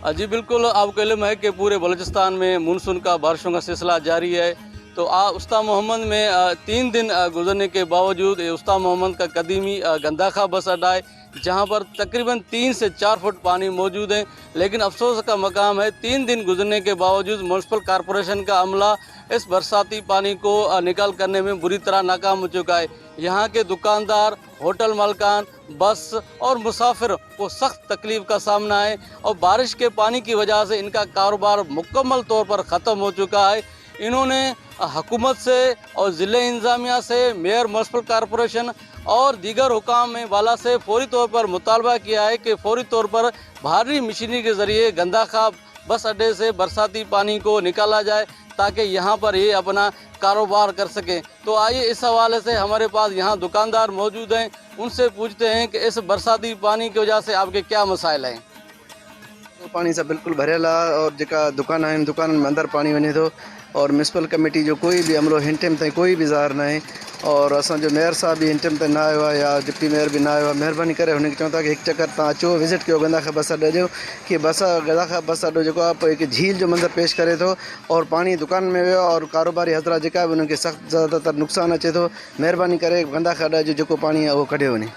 जी बिल्कुल, आपको इल्म है कि पूरे बलूचिस्तान में मानसून का बारिशों का सिलसिला जारी है। तो उस्ताद मोहम्मद में 3 दिन गुजरने के बावजूद ये उस्ताद मोहम्मद का कदीमी गंदाखा बस अड्डा है, जहाँ पर तकरीबन 3 से 4 फुट पानी मौजूद है। लेकिन अफसोस का मकाम है, 3 दिन गुजरने के बावजूद म्यूनसिपल कॉरपोरेशन का अमला इस बरसाती पानी को निकाल करने में बुरी तरह नाकाम हो चुका है। यहाँ के दुकानदार, होटल मालकान, बस और मुसाफिर को सख्त तकलीफ का सामना है और बारिश के पानी की वजह से इनका कारोबार मुकम्मल तौर पर ख़त्म हो चुका है। इन्होंने हुकूमत से और ज़िले इंतज़ामिया से, मेयर, म्यूनसिपल कॉरपोरेशन और दीगर हुकाम वाला से फौरी तौर पर मुतालबा किया है कि फौरी तौर पर भारी मशीनरी के ज़रिए गंदाखा बस अड्डे से बरसाती पानी को निकाला जाए ताकि यहाँ पर ये अपना कारोबार कर सकें। तो आइए इस हवाले से हमारे पास यहाँ दुकानदार मौजूद हैं, उनसे पूछते हैं कि इस बरसाती पानी की वजह से आपके क्या मसाइल हैं। तो पानी से बिल्कुल भरियल आहे और जेका दुकान आहिनि दुकाननि में अंदर पानी वञे थो और म्यूनसिपल कमेटी जो कोई भी अमलो हिन टाइम ताईं कोई भी ज़ाहिर न आहे और असांजो मेयर साहब भी हिन टाइम ताईं न आयो आहे या डिप्टी मेयर भी न आयो आहे। महिरबानी करे हुनखे चऊं था कि हिकु चकर तव्हां अचो, विज़िट कयो गंदाखा बस अड्डे जो कि गंदाखा बस अड्डो जेको आहे हिकु झील जो मंज़र पेश करे थो और पानी दुकान में वियो और कारोबारी हज़रा जेका बि उन्हनि खे सख़्तु ज़्यादातर नुक़सानु अचे थो। महिरबानी करे गंदाखा अड्डा जो जेको पाणी आहे उहो कढियो वञे।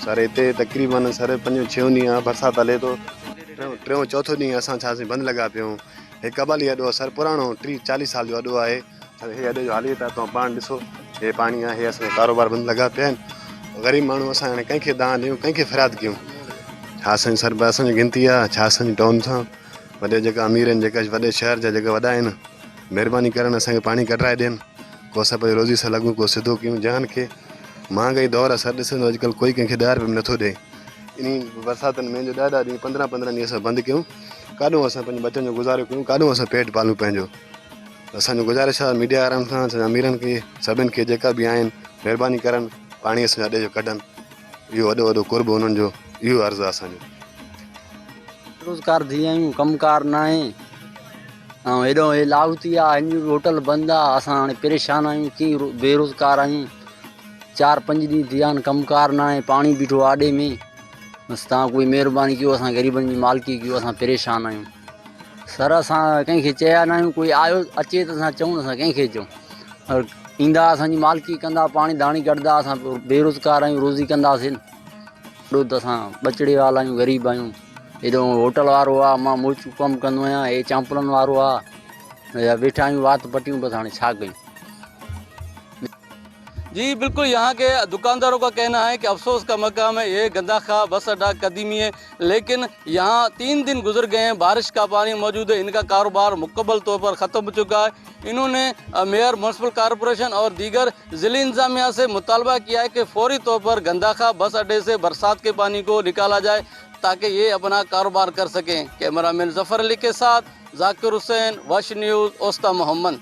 सर हिते तक़रीबन 5-6 ॾींहं बरसाति हले थो, टियों चौथों ॾींहुं असां छासीं बंदि लॻा पियूं। हे कबाली अॾो सर पुराणो 30-40 साल जो अॾो आहे। हे अॾे जो हाली था तव्हां पाण ॾिसो, हे पाणी आहे, हे असांजा कारोबार बंदि लॻा पिया आहिनि। ग़रीब माण्हू असां हाणे कंहिंखे दान ॾियूं, कंहिंखे फ़रियाद कयूं? छा असांजी सर असांजी गिनती आहे? छा असांजी टाउन सां वॾे जेका अमीर आहिनि, जेका वॾे शहर जा जेका वॾा आहिनि, महिरबानी करे असांखे पाणी कढाए ॾियनि, को असां पंहिंजी रोज़ी सां लॻूं, को सिधो कयूं जान खे। महांगाई दौर आहे, सर ॾिसंदो अॼुकल्ह कोई कंहिंखे 10 रुपया बि नथो ॾिए। इन बरसातुनि में जो 10 ॾींहं 15 ॾींहं असां बंदि कयूं, काॾों असां पंहिंजे बचनि जो गुज़ारो कयूं, काॾों असां पेट पालूं पंहिंजो। असांजो गुज़ारिश आहे मीडिया वारनि खां, असांजा अमीरनि खे, सभिनि खे जेका बि आहिनि महिरबानी करनि पाणी असांजे अॾे जो कढनि। इहो वॾो वॾो कुर्ब हुननि जो इहो अर्ज़ु आहे असांजो। बेरोज़गार थी विया आहियूं, कमकार न आहे ऐं हेॾो हे लाहौती आहे, हिन होटल बंदि आहे, असां हाणे परेशान आहियूं, कीअं बेरोज़गार आहियूं। 4-5 ॾींहं थी विया आहिनि, कमकार न आहे, पाणी बीठो आहे आॾे में। बसि तव्हां कोई महिरबानी कयो, असां ग़रीबनि जी मालिकी कयो, असां परेशान आहियूं। सर असां कंहिंखे चया न आहियूं, कोई आयो अचे त असां चऊं, असां कंहिंखे चऊं? और ईंदा असांजी मालिकी कंदा, पाणी धाणी कढंदा, असां बेरोज़गार आहियूं, रोज़ी कंदासीं। एॾो त असां ॿचिड़े वारा आहियूं, ग़रीब आहियूं। हेॾो होटल वारो आहे, मां मोचू कमु कंदो आहियां, हे चांपलनि वारो आहे, वेठा आहियूं वात पटियूं, बसि हाणे छा कयूं? जी बिल्कुल, यहाँ के दुकानदारों का कहना है कि अफसोस का मकाम है, ये गंदाखा बस अड्डा कदीमी है, लेकिन यहाँ 3 दिन गुजर गए हैं, बारिश का पानी मौजूद है, इनका कारोबार मुकम्मल तौर पर ख़त्म हो चुका है। इन्होंने मेयर, म्यूनसिपल कॉरपोरेशन और दीगर ज़िली इंतज़ामिया से मुतालबा किया है कि फौरी तौर पर गंदाखा बस अड्डे से बरसात के पानी को निकाला जाए ताकि ये अपना कारोबार कर सकें। कैमरामैन ज़फ़र अली के साथ ज़ाकिर हुसैन, वश न्यूज़, उस्ताद मोहम्मद।